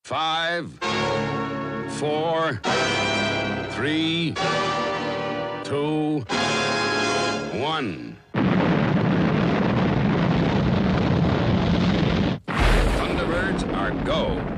5, 4, 3, 2, 1. Thunderbirds are go.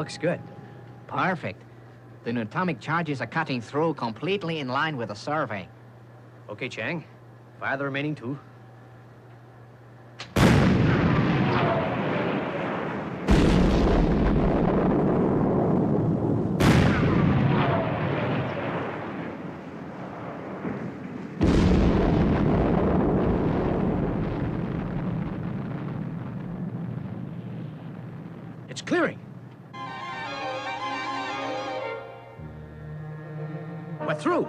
Looks good. Perfect. The atomic charges are cutting through completely in line with the survey. Okay, Chang. Fire the remaining two. It's clearing. We're through.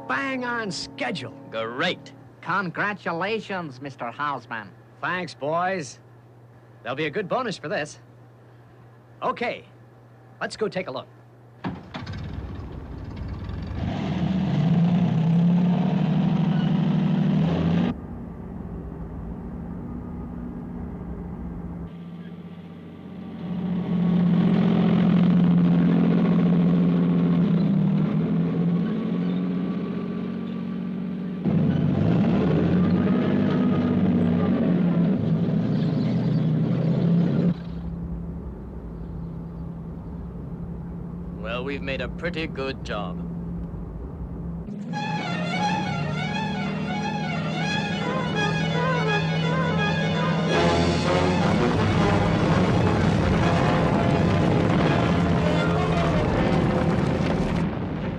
Bang on schedule. Great. Congratulations, Mr. Houseman. Thanks, boys. There'll be a good bonus for this. Okay, let's go take a look. Well, we've made a pretty good job.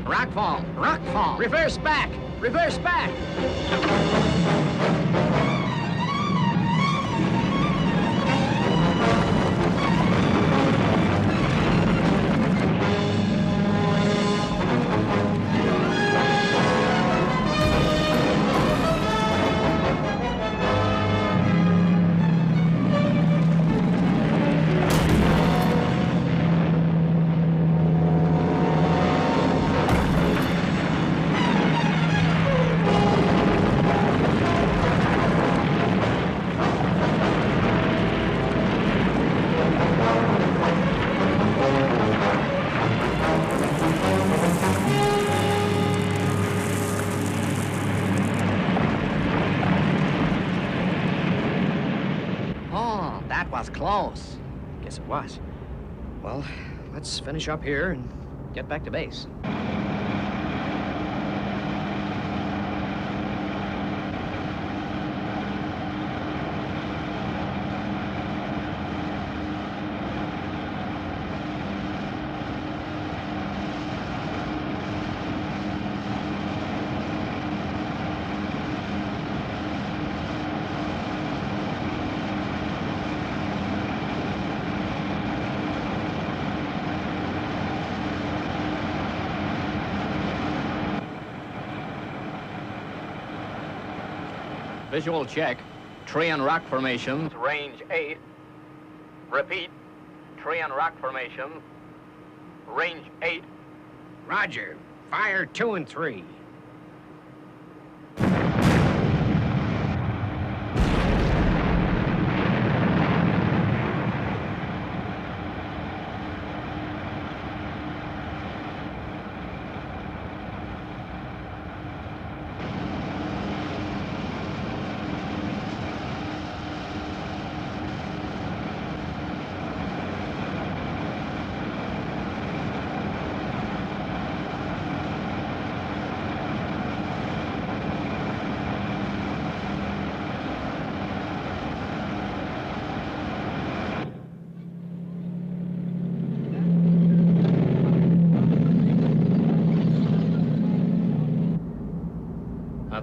Rockfall! Rockfall! Reverse back! Reverse back! was close. Guess it was. Well, let's finish up here and get back to base. Visual check. Tree and rock formations, range 8. Repeat. Tree and rock formations, range 8. Roger. Fire 2 and 3.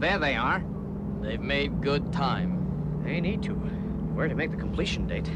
There they are. They've made good time. They need to. Where to make the completion date?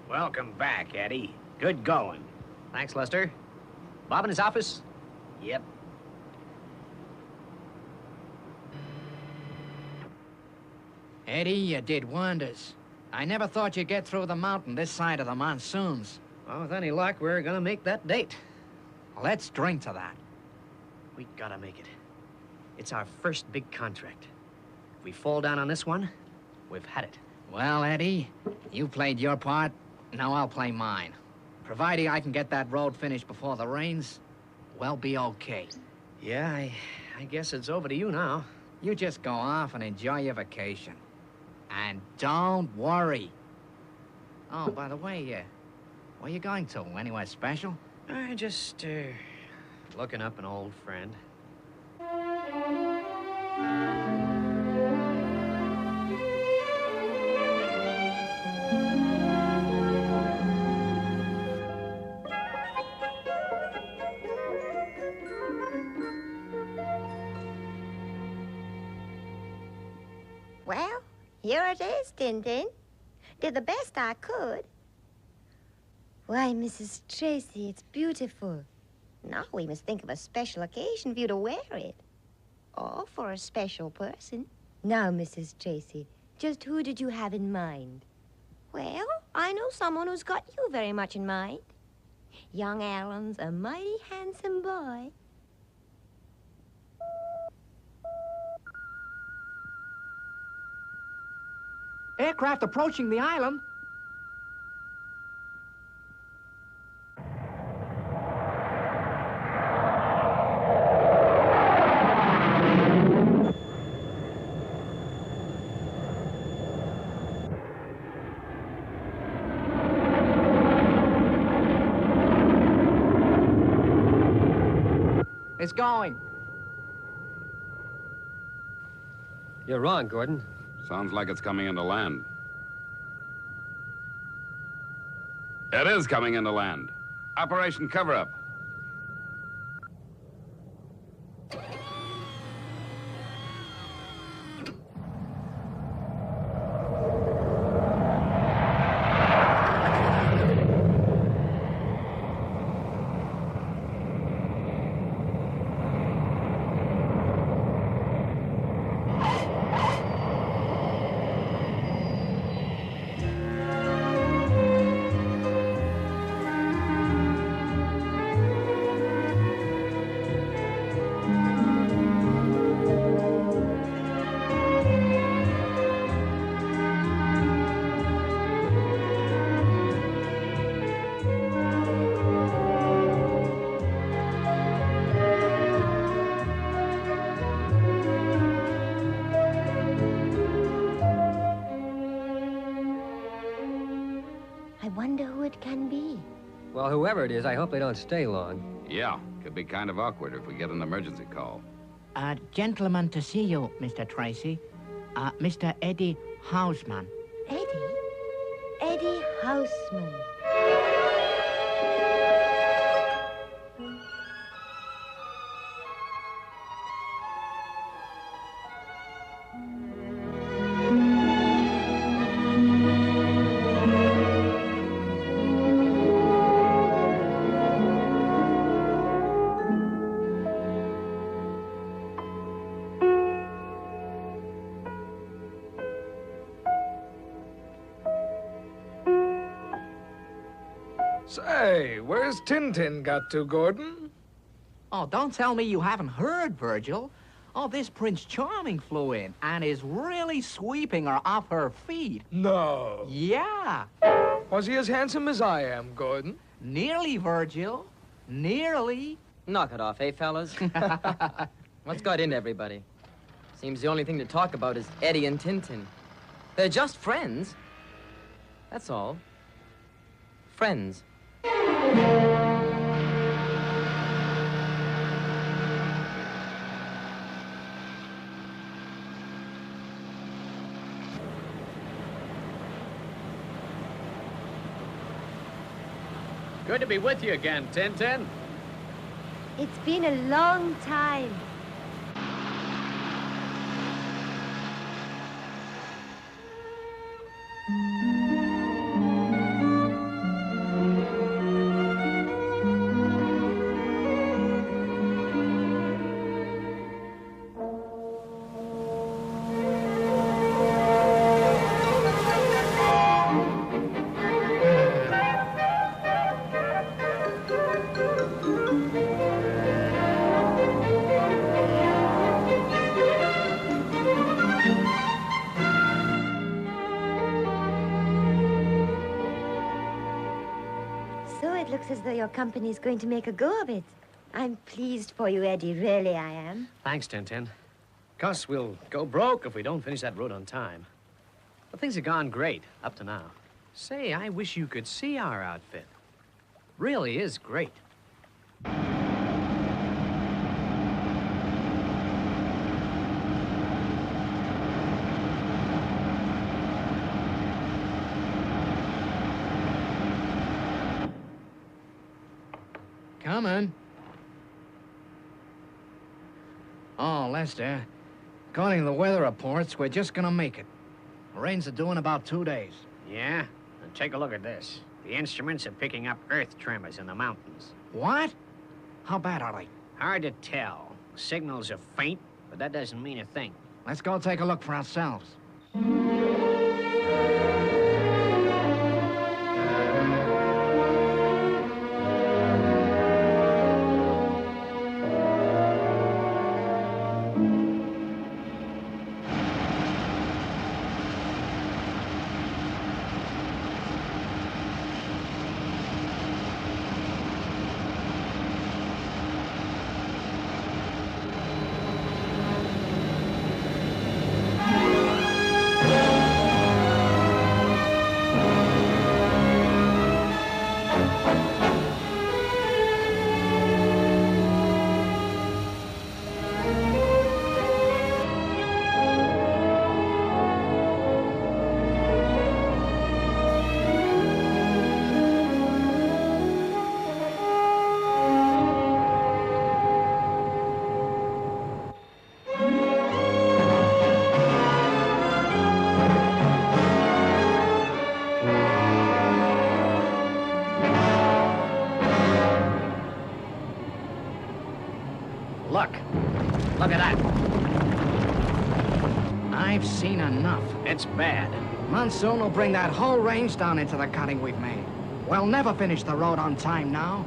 Welcome back, Eddie. Good going. Thanks, Lester. Bob in his office? Yep. Eddie, you did wonders. I never thought you'd get through the mountain this side of the monsoons. Well, with any luck, we're gonna make that date. Let's drink to that. We gotta make it. It's our first big contract. If we fall down on this one, we've had it. Well, Eddie, you played your part. Now I'll play mine. Providing I can get that road finished before the rains, we'll be okay. Yeah, I guess it's over to you now. You just go off and enjoy your vacation. And don't worry. Oh, by the way, where you going to? Anywhere special? Just, looking up an old friend. Well, here it is, Tintin. Did the best I could. Why, Mrs. Tracy, it's beautiful. Now we must think of a special occasion for you to wear it. Or for a special person. Now, Mrs. Tracy, just who did you have in mind? Well, I know someone who's got you very much in mind. Young Alan's a mighty handsome boy. Aircraft approaching the island. It's going. You're wrong, Gordon. Sounds like it's coming into land. It is coming into land. Operation Cover-Up. I wonder who it can be. Well, whoever it is, I hope they don't stay long. Yeah, could be kind of awkward if we get an emergency call. Gentleman to see you, Mr. Tracy. Mr. Eddie Hausman. Eddie? Eddie Hausman. Say, where's Tintin got to, Gordon? Oh, don't tell me you haven't heard, Virgil. Oh, this Prince Charming flew in and is really sweeping her off her feet. No. Yeah. Was he as handsome as I am, Gordon? Nearly, Virgil. Nearly. Knock it off, eh, fellas? What's got into everybody? Seems the only thing to talk about is Eddie and Tintin. They're just friends. That's all. Friends. Good to be with you again, Tintin. It's been a long time. So it looks as though your company's going to make a go of it. I'm pleased for you, Eddie. Really, I am. Thanks, Tintin. Gus, we'll go broke if we don't finish that road on time. But things have gone great up to now. Say, I wish you could see our outfit. Really is great. Coming. Oh, Lester, according to the weather reports, we're just gonna make it. Rains are due in about 2 days. Yeah? And take a look at this. The instruments are picking up earth tremors in the mountains. What? How bad are they? Hard to tell. Signals are faint, but that doesn't mean a thing. Let's go take a look for ourselves. I've seen enough. It's bad. Monsoon will bring that whole range down into the cutting we've made. We'll never finish the road on time now.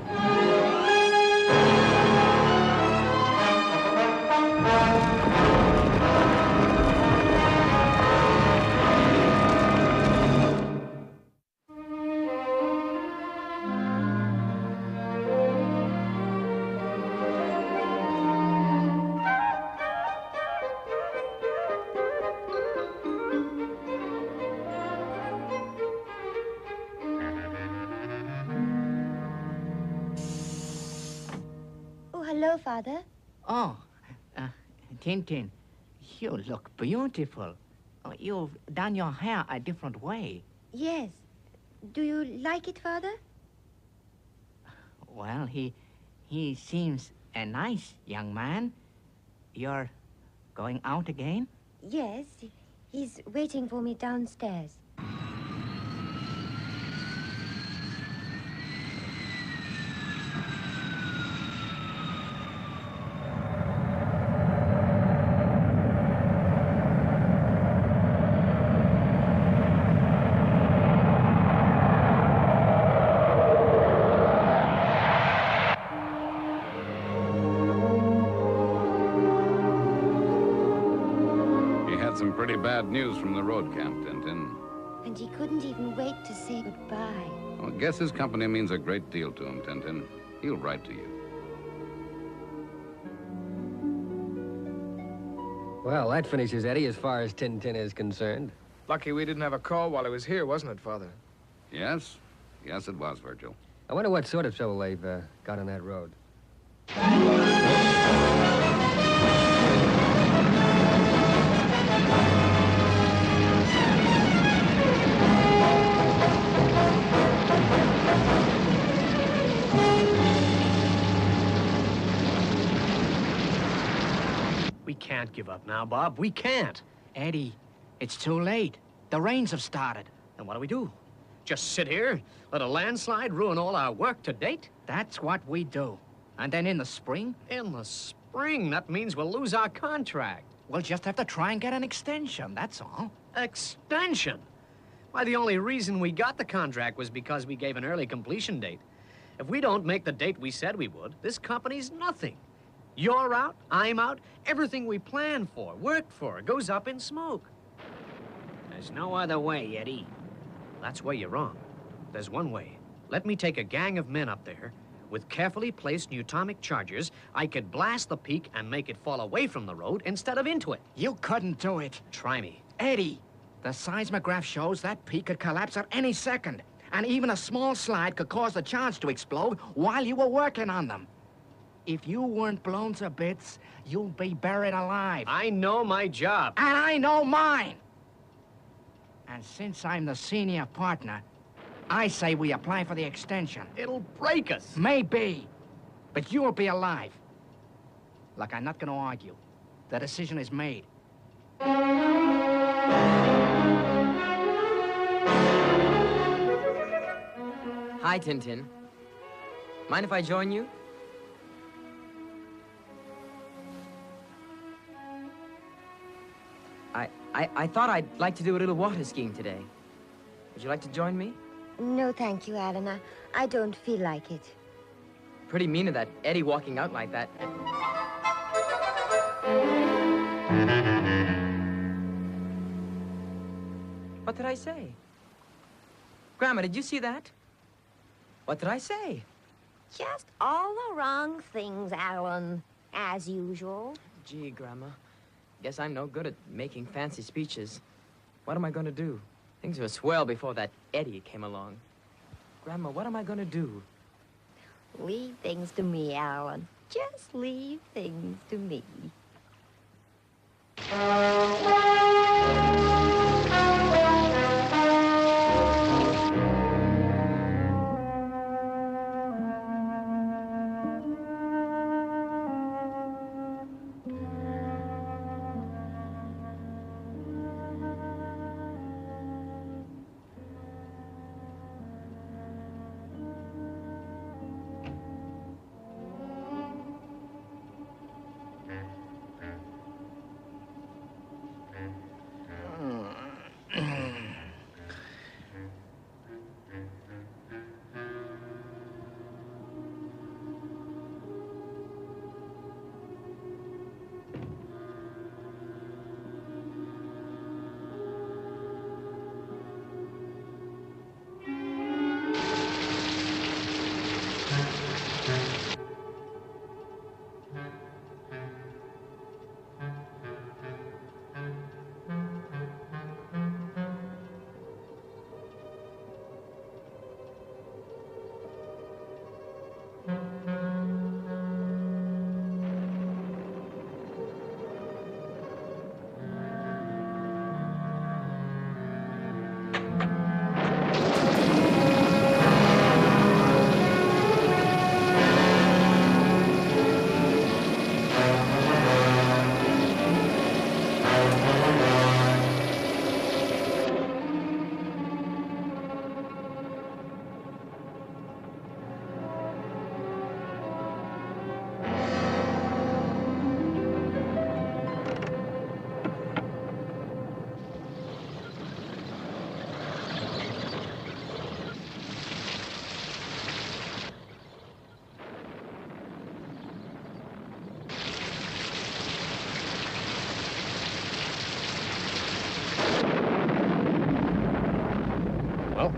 Hello, Father. Oh, Tintin, you look beautiful. Oh, you've done your hair a different way. Yes. Do you like it, Father? Well, he seems a nice young man. You're going out again? Yes. He's waiting for me downstairs. Some pretty bad news from the road camp, Tintin. And he couldn't even wait to say goodbye. Well, I guess his company means a great deal to him, Tintin. He'll write to you. Well, that finishes Eddie as far as Tintin is concerned. Lucky we didn't have a call while he was here, wasn't it, Father? Yes? Yes, it was, Virgil. I wonder what sort of trouble they've got on that road. We can't give up now, Bob. We can't. Eddie, it's too late. The rains have started. Then what do? Just sit here, let a landslide ruin all our work to date? That's what we do. And then in the spring, In the spring, that means we'll lose our contract. we'll just have to try and get an extension, that's all. Extension? Why, the only reason we got the contract was because we gave an early completion date. If we don't make the date we said we would, this company's nothing. You're out, I'm out, everything we planned for, worked for, goes up in smoke. There's no other way, Eddie. That's where you're wrong. There's one way. Let me take a gang of men up there. With carefully placed Newtomic chargers, I could blast the peak and make it fall away from the road instead of into it. You couldn't do it. Try me. Eddie, the seismograph shows that peak could collapse at any second. And even a small slide could cause the charge to explode while you were working on them. If you weren't blown to bits, you'd be buried alive. I know my job. And I know mine. And since I'm the senior partner, I say we apply for the extension. It'll break us. Maybe. But you'll be alive. Look, I'm not gonna argue. The decision is made. Hi, Tintin. Mind if I join you? I thought I'd like to do a little water skiing today. Would you like to join me? No, thank you, Alan. I don't feel like it. Pretty mean of that Eddie walking out like that. What did I say? Grandma, did you see that? What did I say? Just all the wrong things, Alan, as usual. Gee, Grandma. Guess I'm no good at making fancy speeches. What am I going to do? Things were swell before that Eddie came along. Grandma, what am I going to do? Leave things to me, Alan. Just leave things to me. Well,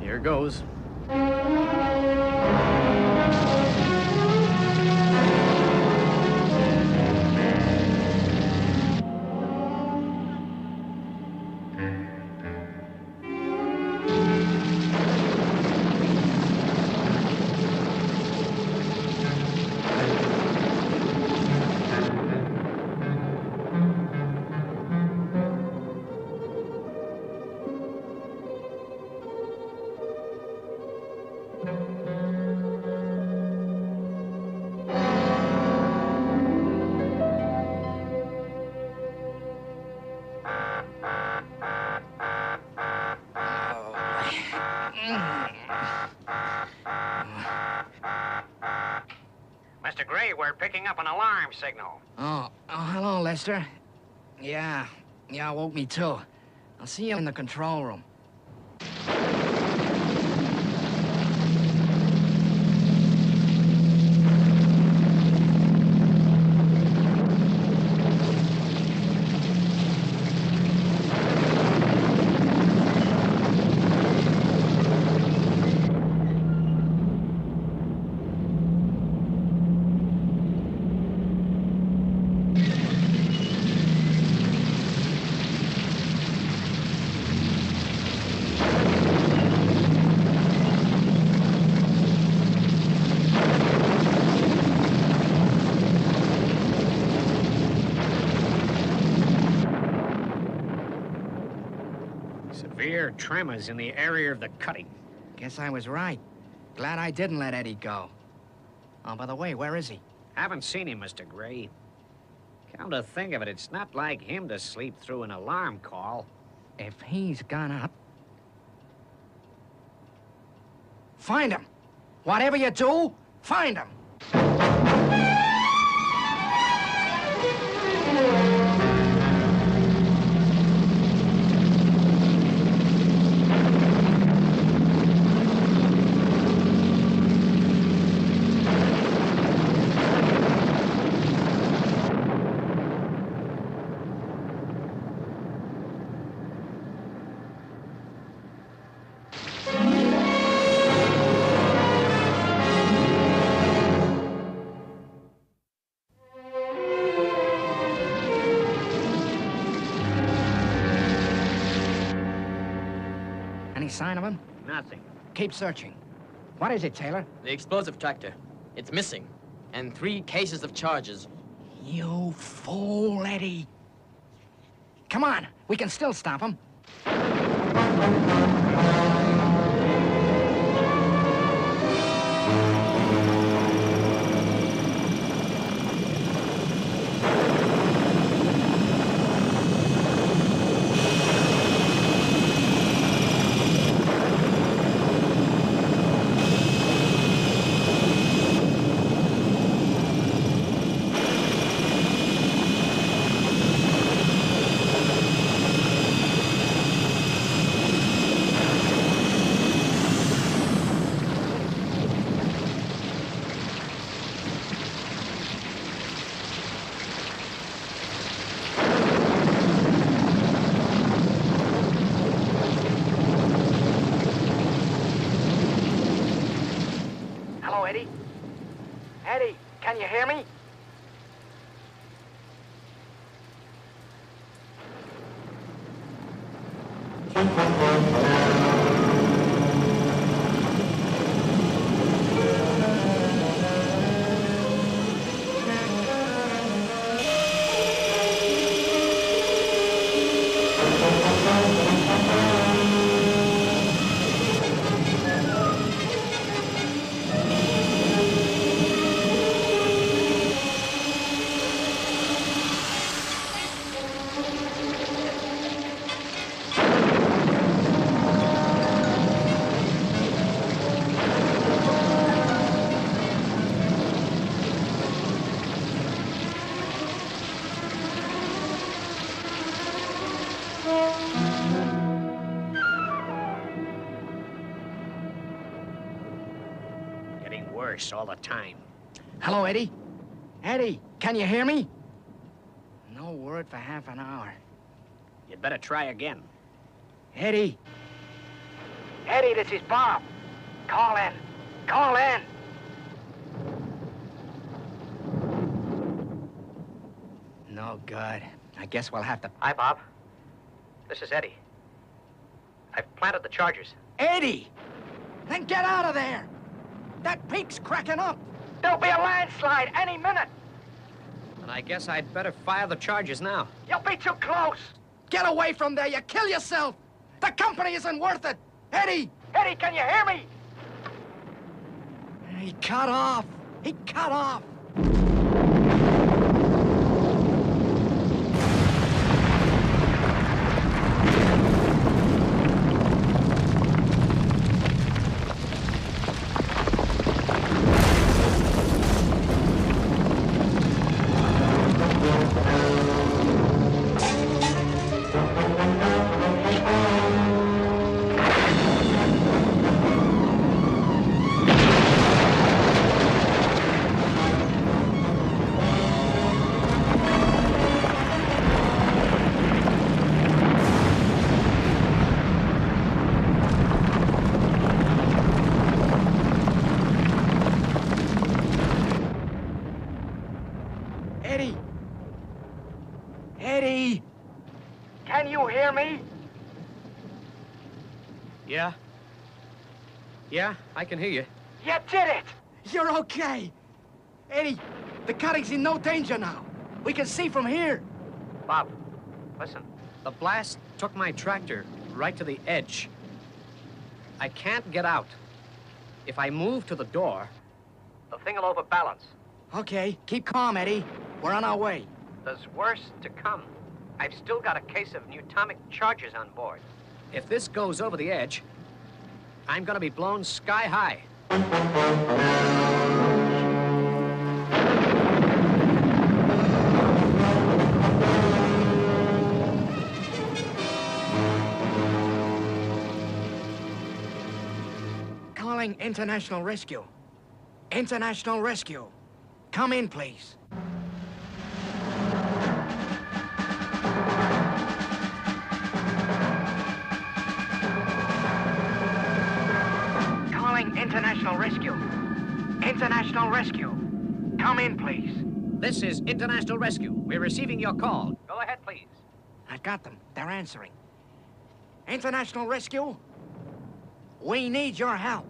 here goes. Mr. Gray, we're picking up an alarm signal. Oh, hello, Lester. Yeah, woke me too. I'll see you in the control room. Severe tremors in the area of the cutting. Guess I was right. Glad I didn't let Eddie go. Oh, by the way, where is he? Haven't seen him, Mr. Gray. Come to think of it, it's not like him to sleep through an alarm call. If he's gone up... Find him! Whatever you do, find him! Any sign of him? Nothing. Keep searching. What is it, Taylor? The explosive tractor. It's missing. And 3 cases of charges. You fool, Eddie. Come on, we can still stop him. Hello, Eddie? Eddie, can you hear me? Getting worse all the time. Hello, Eddie? Eddie, can you hear me? No word for half an hour. You'd better try again. Eddie! Eddie, this is Bob. Call in. Call in. No good. I guess we'll have to... Hi, Bob. This is Eddie. I've planted the charges. Eddie! Then get out of there! That peak's cracking up! There'll be a landslide any minute! And I guess I'd better fire the charges now. You'll be too close! Get away from there! You kill yourself! The company isn't worth it! Eddie! Eddie, can you hear me? He cut off! He cut off! Eddie! Eddie! Can you hear me? Yeah? Yeah, I can hear you. You did it! You're okay! Eddie, the cutting's in no danger now. We can see from here. Bob, listen. The blast took my tractor right to the edge. I can't get out. If I move to the door, the thing will overbalance. Okay, keep calm, Eddie. We're on our way. There's worse to come. I've still got a case of neutomic charges on board. If this goes over the edge, I'm gonna be blown sky high. Calling International Rescue. International Rescue. Come in, please. Calling International Rescue. International Rescue. Come in, please. This is International Rescue. We're receiving your call. Go ahead, please. I got them. They're answering. International Rescue? We need your help.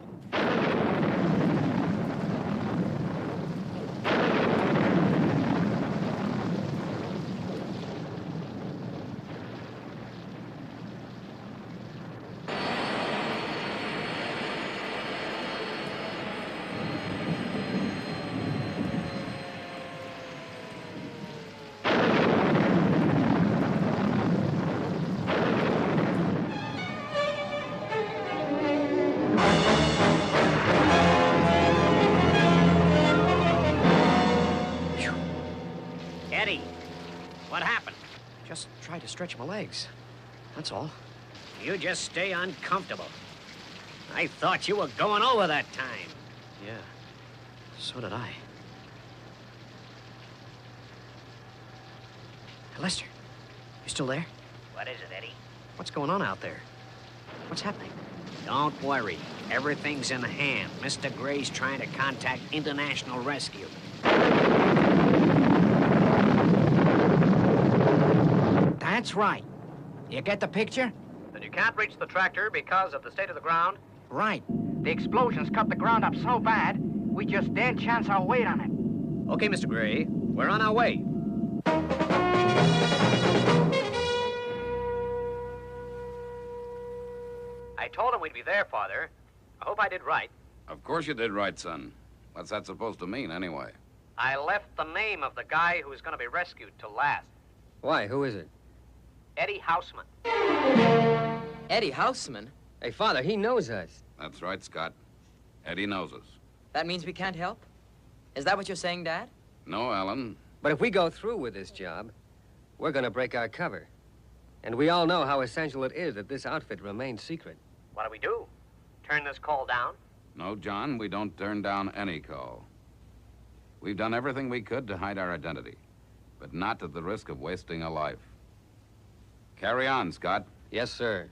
Eddie, what happened? Just try to stretch my legs. That's all. You just stay uncomfortable. I thought you were going over that time. Yeah, so did I. Hey, Lester, you still there? What is it, Eddie? What's going on out there? What's happening? Don't worry. Everything's in hand. Mr. Gray's trying to contact International Rescue. That's right. You get the picture? Then you can't reach the tractor because of the state of the ground? Right. The explosions cut the ground up so bad, we just daren't chance our weight on it. Okay, Mr. Gray. We're on our way. I told him we'd be there, Father. I hope I did right. Of course you did right, son. What's that supposed to mean, anyway? I left the name of the guy who's going to be rescued to last. Why? Who is it? Eddie Houseman. Eddie Houseman? Hey, Father, he knows us. That's right, Scott. Eddie knows us. That means we can't help? Is that what you're saying, Dad? No, Alan. But if we go through with this job, we're gonna break our cover. And we all know how essential it is that this outfit remains secret. What do we do? Turn this call down? No, John, we don't turn down any call. We've done everything we could to hide our identity, but not at the risk of wasting a life. Carry on, Scott. Yes, sir.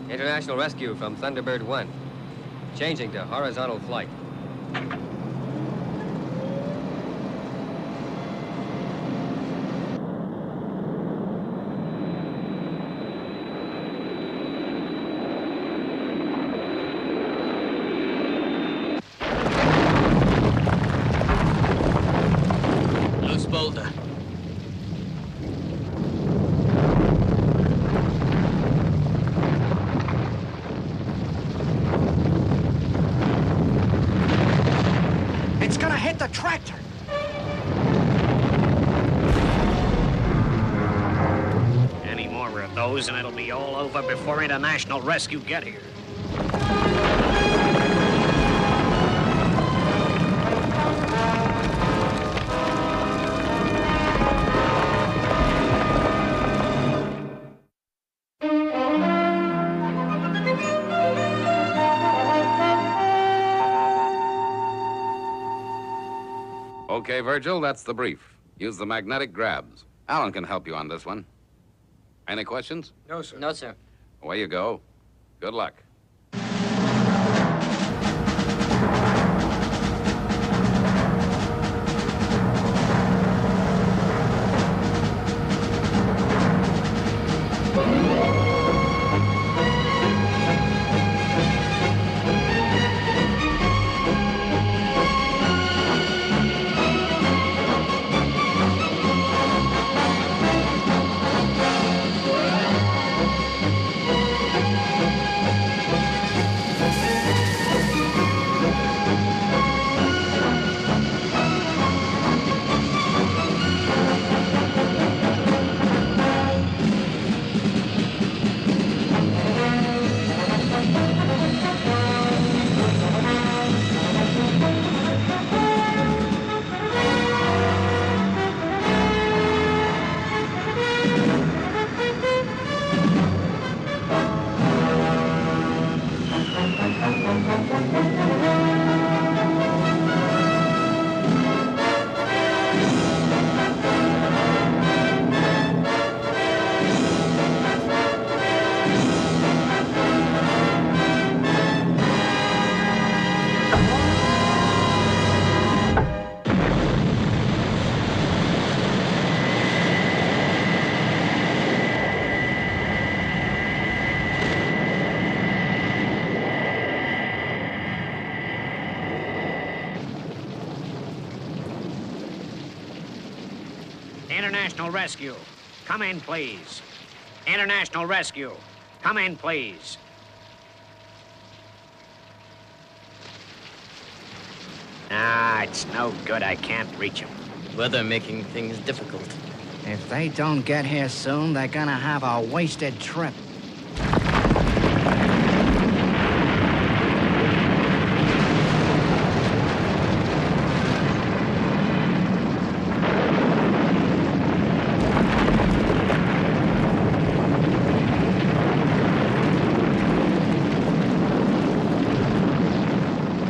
International rescue from Thunderbird 1. Changing to horizontal flight. Loose boulder. It's gonna hit the tractor. Any more of those and it'll be all over before international rescue get here. Okay, Virgil, that's the brief. Use the magnetic grabs. Alan can help you on this one. Any questions? No, sir. No, sir. Away you go. Good luck. International rescue, come in, please. International rescue, come in, please. Ah, it's no good. I can't reach him. Weather making things difficult. If they don't get here soon, they're gonna have a wasted trip.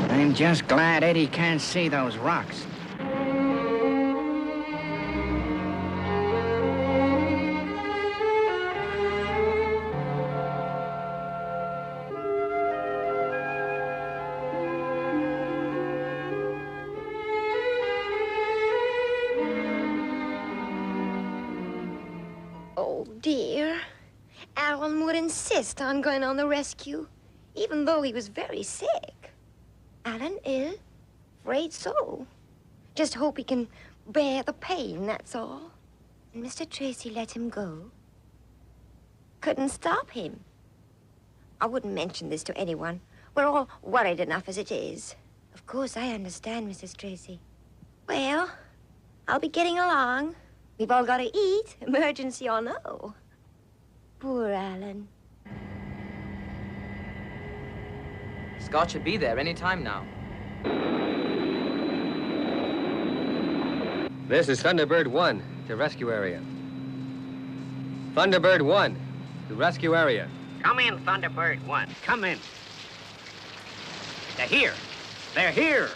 I'm just glad Eddie can't see those rocks. Oh, dear. Alan would insist on going on the rescue, even though he was very sick. Alan ill? Afraid so. Just hope he can bear the pain, that's all. And Mr. Tracy let him go. Couldn't stop him. I wouldn't mention this to anyone. We're all worried enough as it is. Of course, I understand, Mrs. Tracy. Well, I'll be getting along. We've all got to eat, emergency or no. Poor Alan. Scott should be there any time now. This is Thunderbird 1 to rescue area. Thunderbird 1 to rescue area. Come in, Thunderbird 1. Come in. They're here. They're here.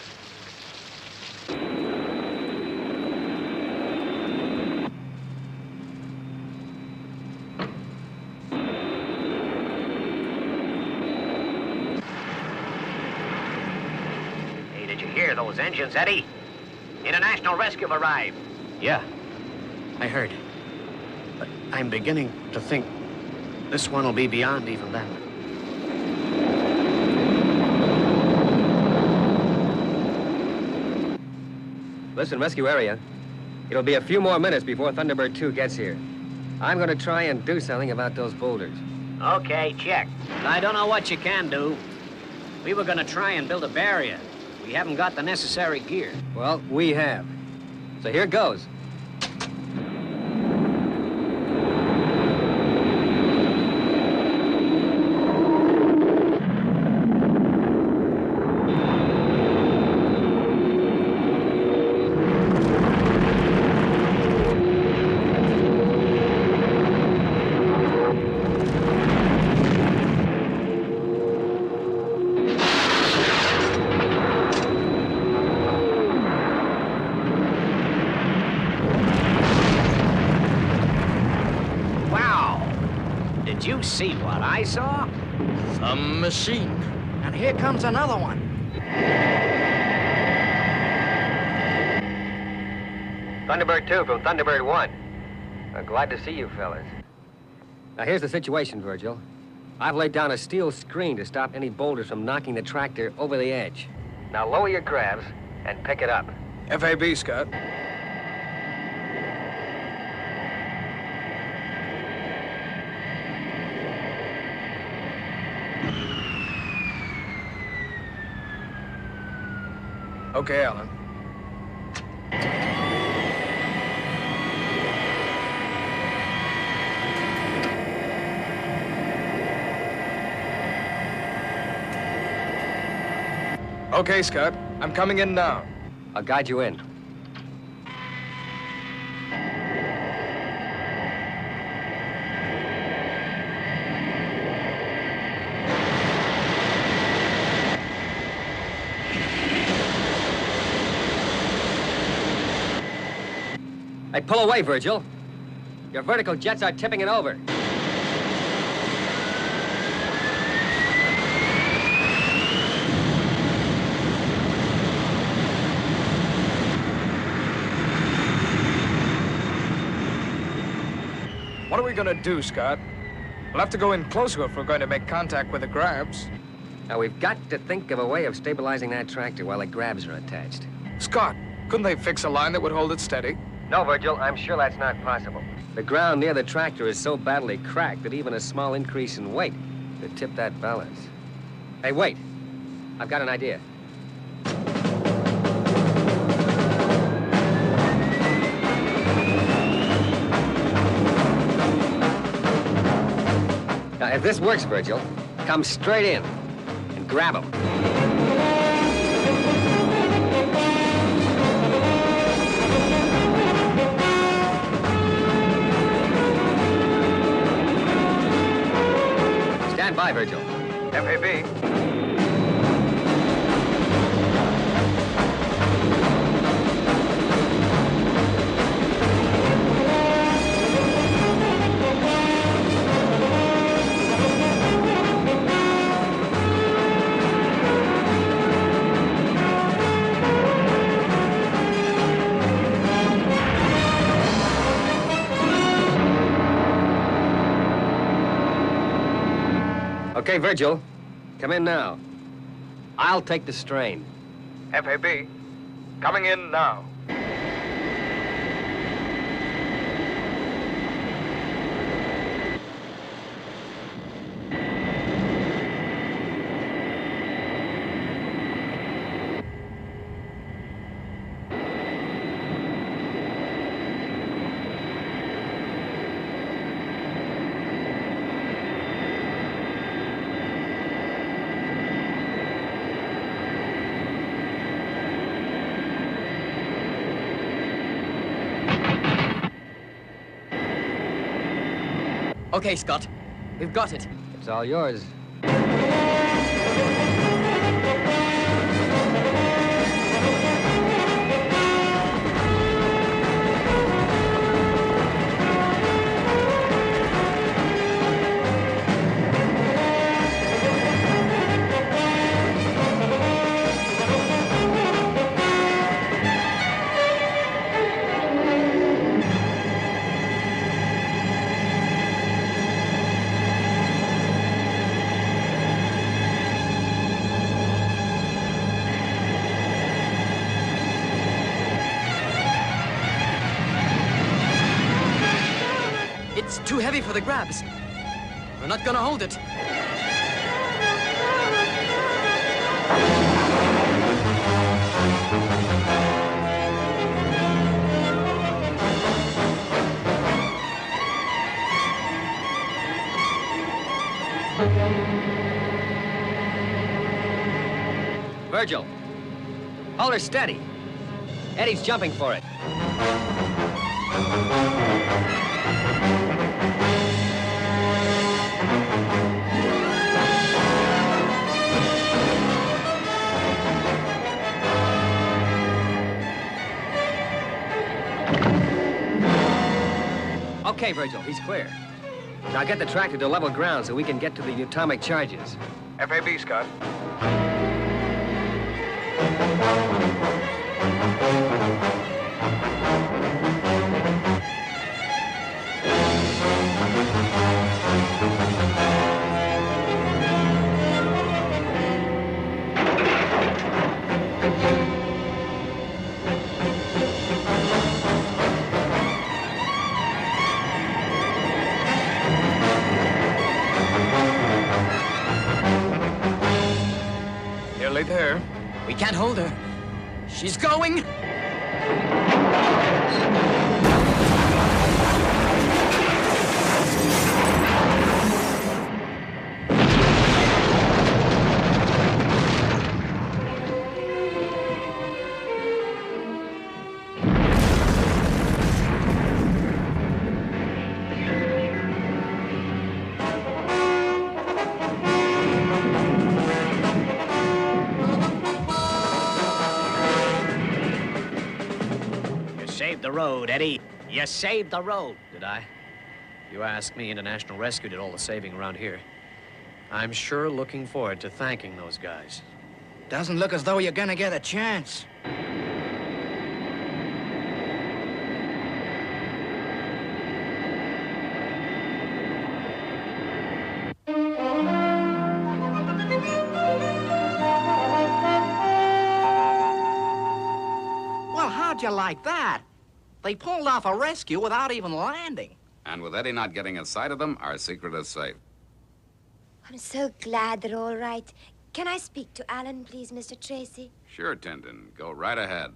hear those engines, Eddie? International rescue have arrived. Yeah, I heard. But I'm beginning to think this one will be beyond even then. Listen, rescue area. It'll be a few more minutes before Thunderbird 2 gets here. I'm gonna try and do something about those boulders. Okay, check. I don't know what you can do. We were gonna try and build a barrier. We haven't got the necessary gear. Well, we have. So here goes. Did you see what I saw? Some machine. And here comes another one. Thunderbird 2 from Thunderbird 1. I'm glad to see you fellas. Now, here's the situation, Virgil. I've laid down a steel screen to stop any boulders from knocking the tractor over the edge. Now, lower your grabs and pick it up. FAB, Scott. Okay, Alan. Okay, Scott. I'm coming in now. I'll guide you in. Hey, pull away, Virgil. Your vertical jets are tipping it over. What are we gonna do, Scott? We'll have to go in closer if we're going to make contact with the grabs. Now, we've got to think of a way of stabilizing that tractor while the grabs are attached. Scott, couldn't they fix a line that would hold it steady? No, Virgil, I'm sure that's not possible. The ground near the tractor is so badly cracked that even a small increase in weight could tip that balance. Hey, wait. I've got an idea. Now, if this works, Virgil, come straight in and grab him. Stand by, Virgil. FAB. Okay, Virgil, come in now. I'll take the strain. FAB. Coming in now. Okay, Scott. We've got it. It's all yours. too heavy for the grabs. We're not gonna hold it. Virgil, hold her steady. Eddie's jumping for it. Okay, Virgil, he's clear. Now get the tractor to level ground so we can get to the atomic charges. FAB, Scott. Nearly there. We can't hold her. She's going. Saved the road, Eddie. You saved the road. Did I? You ask me, International Rescue did all the saving around here. I'm sure looking forward to thanking those guys. Doesn't look as though you're gonna get a chance. Well, how'd you like that? They pulled off a rescue without even landing. And with Eddie not getting a sight of them, our secret is safe. I'm so glad they're all right. Can I speak to Alan, please, Mr. Tracy? Sure, Tintin. Go right ahead.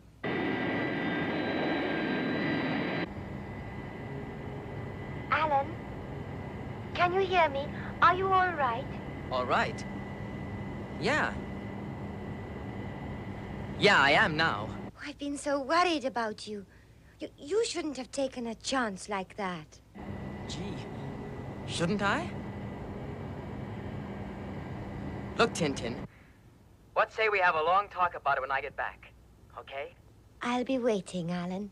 Alan, can you hear me? Are you all right? All right. Yeah. Yeah, I am now. Oh, I've been so worried about you. You shouldn't have taken a chance like that. Gee, shouldn't I? Look, Tintin. What say we have a long talk about it when I get back, okay? I'll be waiting, Alan.